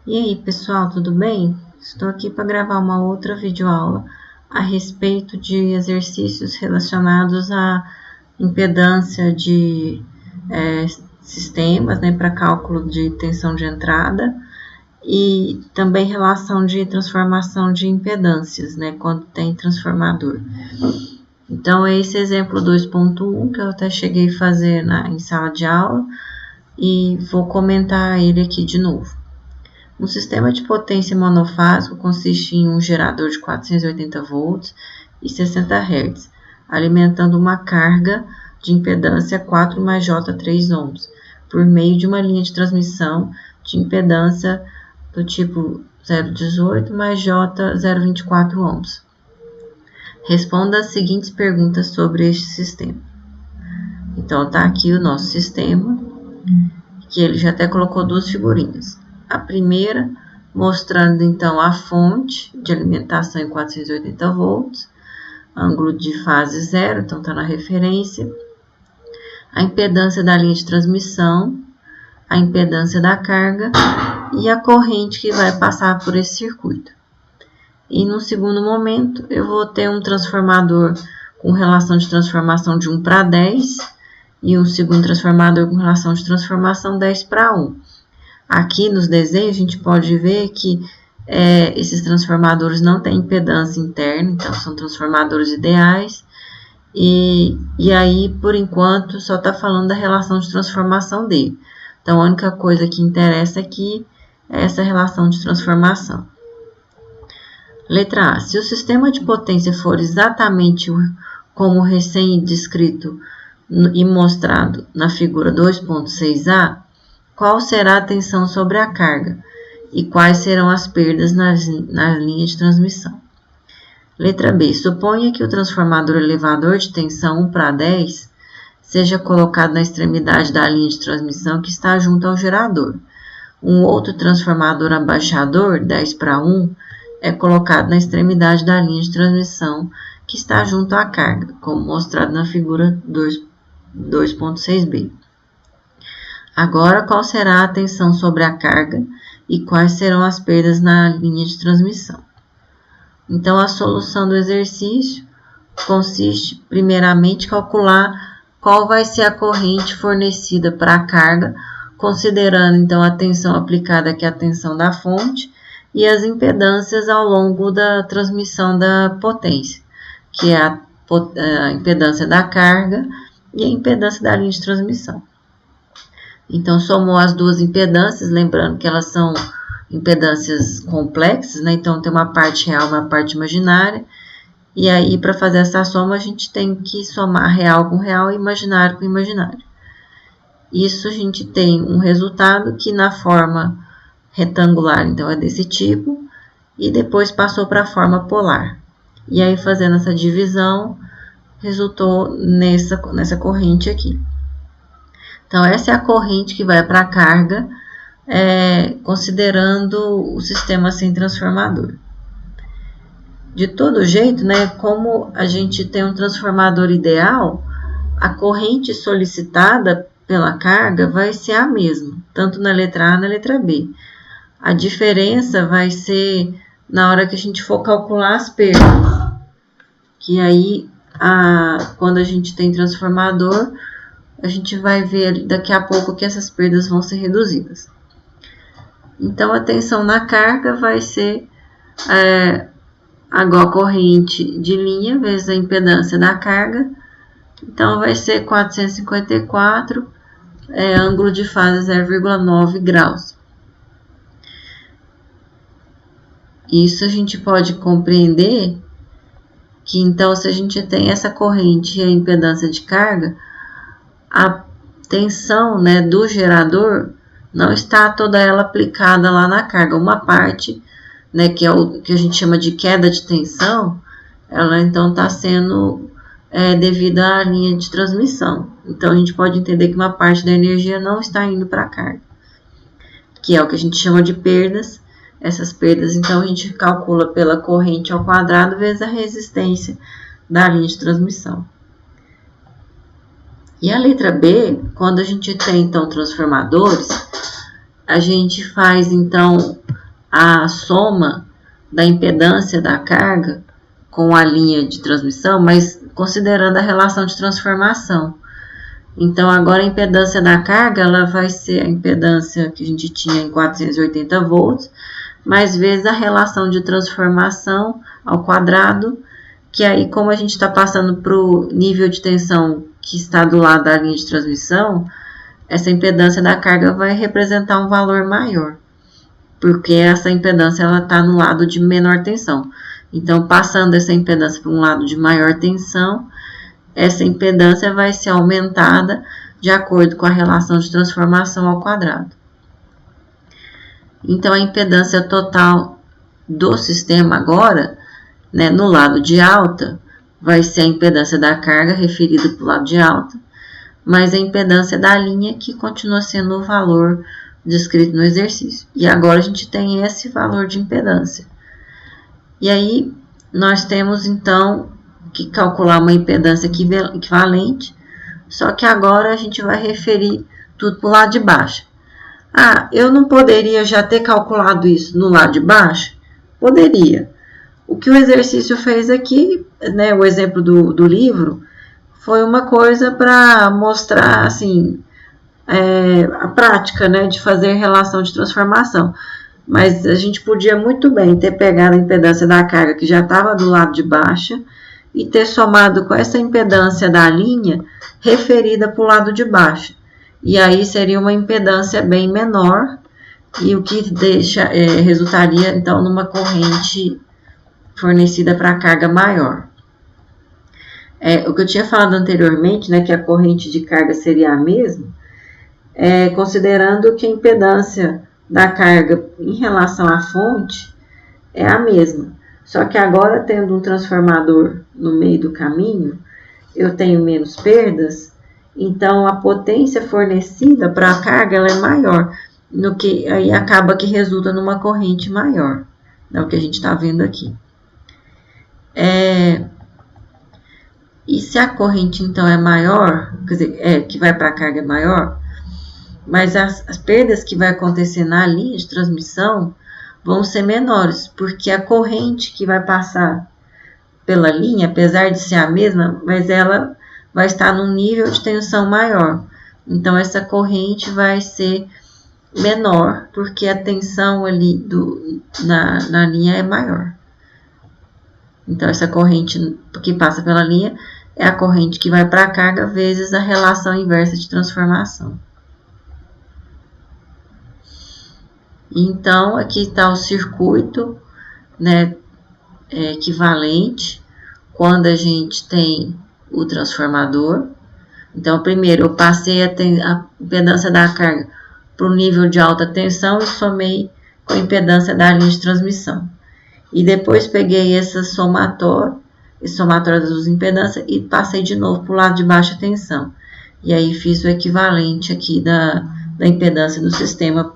E aí, pessoal, tudo bem? Estou aqui para gravar uma outra videoaula a respeito de exercícios relacionados à impedância de sistemas, né, para cálculo de tensão de entrada e também relação de transformação de impedâncias, né, quando tem transformador. Então, é esse exemplo 2.1 que eu até cheguei a fazer em sala de aula e vou comentar ele aqui de novo. Um sistema de potência monofásico consiste em um gerador de 480 volts e 60 Hz, alimentando uma carga de impedância 4 mais J3 ohms, por meio de uma linha de transmissão de impedância do tipo 018 mais J024 ohms. Responda as seguintes perguntas sobre este sistema. Então, está aqui o nosso sistema, que ele já até colocou duas figurinhas. A primeira, mostrando então a fonte de alimentação em 480 volts, ângulo de fase zero, então está na referência, a impedância da linha de transmissão, a impedância da carga e a corrente que vai passar por esse circuito. E no segundo momento, eu vou ter um transformador com relação de transformação de 1 para 10 e um segundo transformador com relação de transformação 10 para 1. Aqui nos desenhos a gente pode ver que esses transformadores não têm impedância interna, então são transformadores ideais. E aí, por enquanto, só está falando da relação de transformação dele. Então, a única coisa que interessa aqui é essa relação de transformação. Letra A. Se o sistema de potência for exatamente como recém-descrito e mostrado na figura 2.6a, qual será a tensão sobre a carga e quais serão as perdas na linha de transmissão? Letra B. Suponha que o transformador elevador de tensão 1 para 10 seja colocado na extremidade da linha de transmissão que está junto ao gerador. Um outro transformador abaixador, 10 para 1, é colocado na extremidade da linha de transmissão que está junto à carga, como mostrado na figura 2.6b. Agora, qual será a tensão sobre a carga e quais serão as perdas na linha de transmissão? Então, a solução do exercício consiste, primeiramente, em calcular qual vai ser a corrente fornecida para a carga, considerando, então, a tensão aplicada, que é a tensão da fonte, e as impedâncias ao longo da transmissão da potência, que é a impedância da carga e a impedância da linha de transmissão. Então, somou as duas impedâncias, lembrando que elas são impedâncias complexas, né? Então, tem uma parte real e uma parte imaginária. E aí, para fazer essa soma, a gente tem que somar real com real e imaginário com imaginário. Isso a gente tem um resultado que na forma retangular, então, é desse tipo, e depois passou para a forma polar. E aí, fazendo essa divisão, resultou nessa corrente aqui. Então, essa é a corrente que vai para a carga, considerando o sistema sem transformador. De todo jeito, né, como a gente tem um transformador ideal, a corrente solicitada pela carga vai ser a mesma, tanto na letra A e na letra B. A diferença vai ser na hora que a gente for calcular as perdas, que aí, quando a gente tem transformador, a gente vai ver daqui a pouco que essas perdas vão ser reduzidas. Então, a tensão na carga vai ser a corrente de linha vezes a impedância da carga. Então, vai ser 454, ângulo de fase 0,9 graus. Isso a gente pode compreender que, então, se a gente tem essa corrente e a impedância de carga, a tensão, né, do gerador não está toda ela aplicada lá na carga. Uma parte, né, que é o que a gente chama de queda de tensão, ela então está sendo devido à linha de transmissão. Então, a gente pode entender que uma parte da energia não está indo para a carga, que é o que a gente chama de perdas. Essas perdas, então, a gente calcula pela corrente ao quadrado vezes a resistência da linha de transmissão. E a letra B, quando a gente tem, então, transformadores, a gente faz, então, a soma da impedância da carga com a linha de transmissão, mas considerando a relação de transformação. Então, agora a impedância da carga, ela vai ser a impedância que a gente tinha em 480 volts, mais vezes a relação de transformação ao quadrado, que aí, como a gente está passando para o nível de tensão que está do lado da linha de transmissão, essa impedância da carga vai representar um valor maior, porque essa impedância está no lado de menor tensão. Então, passando essa impedância para um lado de maior tensão, essa impedância vai ser aumentada de acordo com a relação de transformação ao quadrado. Então, a impedância total do sistema agora, né, no lado de alta, vai ser a impedância da carga referida para o lado de alta, mas a impedância da linha que continua sendo o valor descrito no exercício. E agora a gente tem esse valor de impedância. E aí, nós temos, então, que calcular uma impedância equivalente, só que agora a gente vai referir tudo para o lado de baixo. Ah, eu não poderia já ter calculado isso no lado de baixo? Poderia. O que o exercício fez aqui, né, o exemplo do livro, foi uma coisa para mostrar, assim, a prática, né, de fazer relação de transformação. Mas a gente podia muito bem ter pegado a impedância da carga que já estava do lado de baixo e ter somado com essa impedância da linha referida para o lado de baixo. E aí seria uma impedância bem menor, e o que resultaria, então, numa corrente fornecida para carga maior. O que eu tinha falado anteriormente, né, que a corrente de carga seria a mesma, considerando que a impedância da carga em relação à fonte é a mesma. Só que agora, tendo um transformador no meio do caminho, eu tenho menos perdas, então a potência fornecida para a carga ela é maior, no que aí acaba que resulta numa corrente maior. É o que a gente está vendo aqui. E se a corrente, então, é maior, quer dizer, que vai para a carga é maior, mas as perdas que vai acontecer na linha de transmissão vão ser menores, porque a corrente que vai passar pela linha, apesar de ser a mesma, mas ela vai estar num nível de tensão maior. Então, essa corrente vai ser menor, porque a tensão ali na linha é maior. Então, essa corrente que passa pela linha é a corrente que vai para a carga vezes a relação inversa de transformação. Então, aqui está o circuito, né, equivalente quando a gente tem o transformador. Então, primeiro eu passei a impedância da carga para o nível de alta tensão e somei com a impedância da linha de transmissão. E depois peguei esse somatório das duas impedâncias e passei de novo para o lado de baixa tensão. E aí fiz o equivalente aqui da impedância do sistema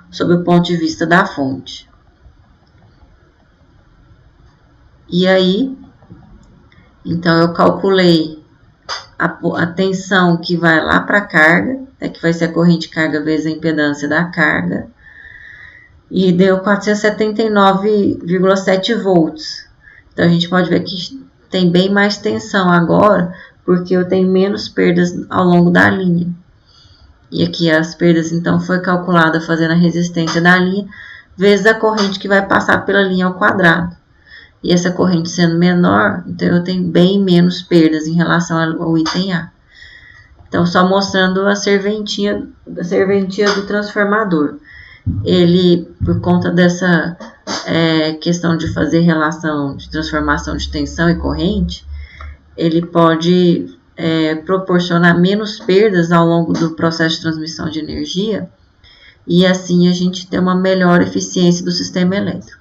sob o ponto de vista da fonte. E aí, então eu calculei a tensão que vai lá para a carga, que vai ser a corrente carga vezes a impedância da carga, e deu 479,7 volts. Então, a gente pode ver que tem bem mais tensão agora, porque eu tenho menos perdas ao longo da linha. E aqui as perdas, então, foi calculada fazendo a resistência da linha, vezes a corrente que vai passar pela linha ao quadrado. E essa corrente sendo menor, então eu tenho bem menos perdas em relação ao item A. Então, só mostrando a serventia do transformador. Ele, por conta dessa questão de fazer relação de transformação de tensão e corrente, ele pode proporcionar menos perdas ao longo do processo de transmissão de energia, e assim a gente ter uma melhor eficiência do sistema elétrico.